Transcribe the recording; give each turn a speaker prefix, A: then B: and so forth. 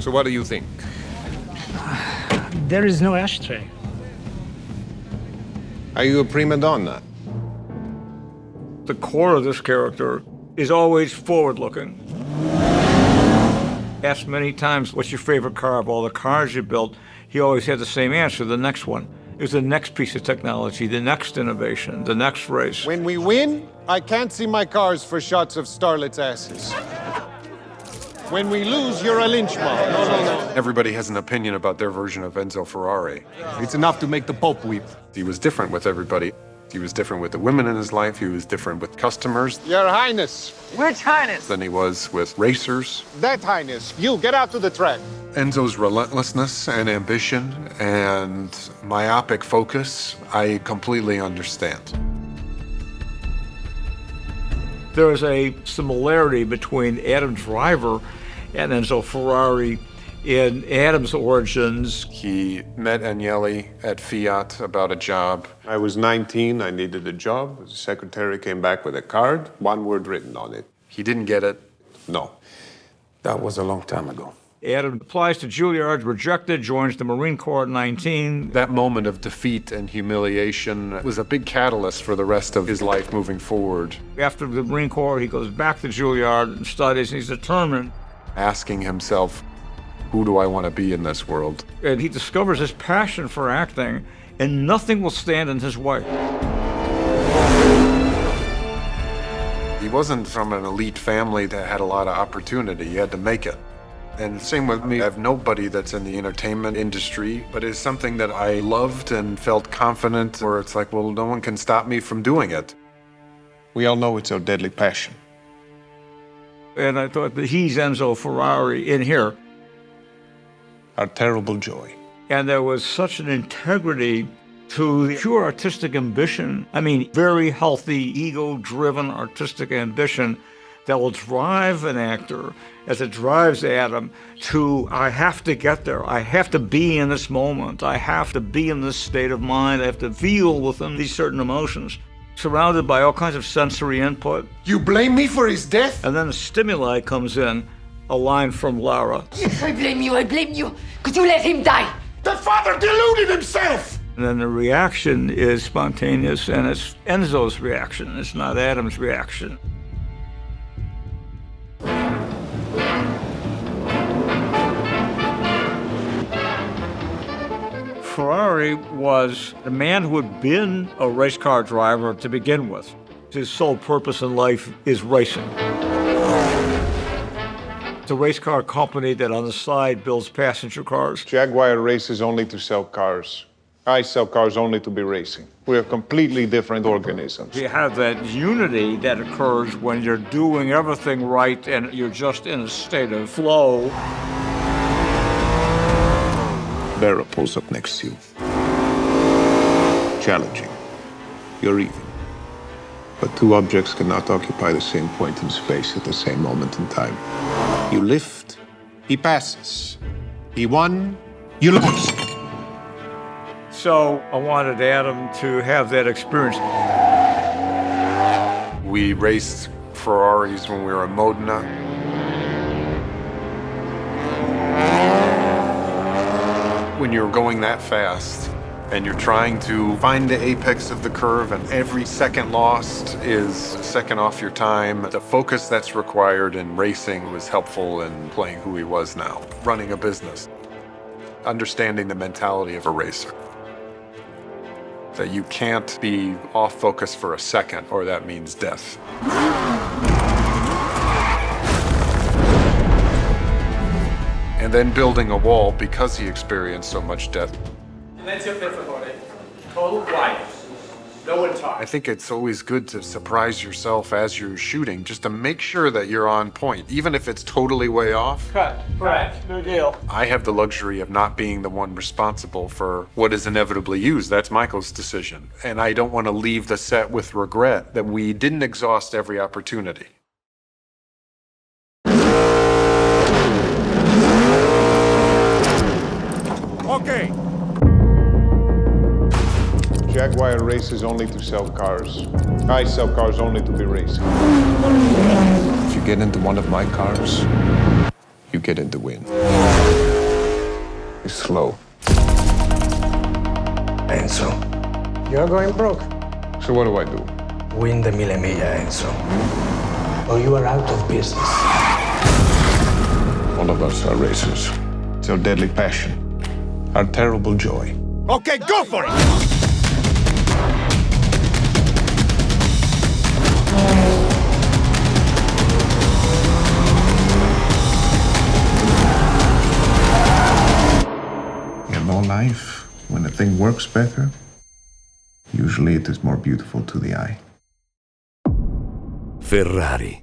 A: So what do you think?
B: There is no ashtray.
A: Are you a prima donna?
C: The core of this character is always forward-looking. Asked many times, what's your favorite car of all the cars you built? He always had the same answer, the next one. It was the next piece of technology, the next innovation, the next race.
A: When we win, I can't see my cars for shots of starlets' asses. When we lose, you're a lynch mob. No.
D: Everybody has an opinion about their version of Enzo Ferrari.
A: It's enough to make the Pope weep.
D: He was different with everybody. He was different with the women in his life. He was different with customers
A: Your Highness.
E: Which Highness?
D: than he was with racers.
A: That Highness. You, get out to the track.
D: Enzo's relentlessness and ambition and myopic focus, I completely understand.
C: There is a similarity between Adam Driver and Enzo Ferrari in Adam's origins.
D: He met Agnelli at Fiat about a job.
A: I was 19. I needed a job. The secretary came back with a card, one word written on it.
D: He didn't get it.
A: No. That was a long time ago.
C: Adam applies to Juilliard, rejected, joins the Marine Corps at 19.
D: That moment of defeat and humiliation was a big catalyst for the rest of his life moving forward.
C: After the Marine Corps, he goes back to Juilliard and studies, and he's determined.
D: Asking himself, who do I want to be in this world?
C: And he discovers his passion for acting, and nothing will stand in his way.
D: He wasn't from an elite family that had a lot of opportunity. He had to make it. And same with me. I have nobody that's in the entertainment industry, but it's something that I loved and felt confident, where it's like, well, no one can stop me from doing it.
A: We all know it's our deadly passion.
C: And I thought that he's Enzo Ferrari in here.
A: Our terrible joy.
C: And there was such an integrity to the pure artistic ambition. I mean, very healthy, ego-driven artistic ambition that will drive an actor as it drives Adam to, I have to get there. I have to be in this moment. I have to be in this state of mind. I have to feel within these certain emotions, surrounded by all kinds of sensory input.
A: You blame me for his death?
C: And then the stimuli comes in, a line from Lara.
E: Yes, I blame you. Could you let him die?
A: The father deluded himself!
C: And then the reaction is spontaneous, and it's Enzo's reaction. It's not Adam's reaction. Ferrari was a man who had been a race car driver to begin with. His sole purpose in life is racing. It's a race car company that on the side builds passenger cars.
A: Jaguar races only to sell cars. I sell cars only to be racing. We are completely different organisms.
C: You have that unity that occurs when you're doing everything right and you're just in a state of flow.
A: Vera pulls up next to you. Challenging. You're even. But two objects cannot occupy the same point in space at the same moment in time. You lift, he passes. He won, you lost.
C: So I wanted Adam to have that experience.
D: We raced Ferraris when we were in Modena. When you're going that fast and you're trying to find the apex of the curve and every second lost is a second off your time, the focus that's required in racing was helpful in playing who he was now, running a business, understanding the mentality of a racer. That you can't be off focus for a second or that means death. And then building a wall because he experienced so much death.
F: And that's your favorite body. Total quiet. No one talks.
D: I think it's always good to surprise yourself as you're shooting, just to make sure that you're on point, even if it's totally way off.
C: Cut. Correct. No deal.
D: I have the luxury of not being the one responsible for what is inevitably used. That's Michael's decision. And I don't want to leave the set with regret that we didn't exhaust every opportunity.
A: Okay. Jaguar races only to sell cars. I sell cars only to be racing. If you get into one of my cars, you get in the wind. It's slow.
B: Enzo,
F: You're going broke.
A: So what do I do?
B: win the Mille Miglia, Enzo, or you are out of business.
A: All of us are racers. It's our deadly passion, our terrible joy.
G: Okay, go for it!
A: In all life, when a thing works better, usually it is more beautiful to the eye.
G: Ferrari.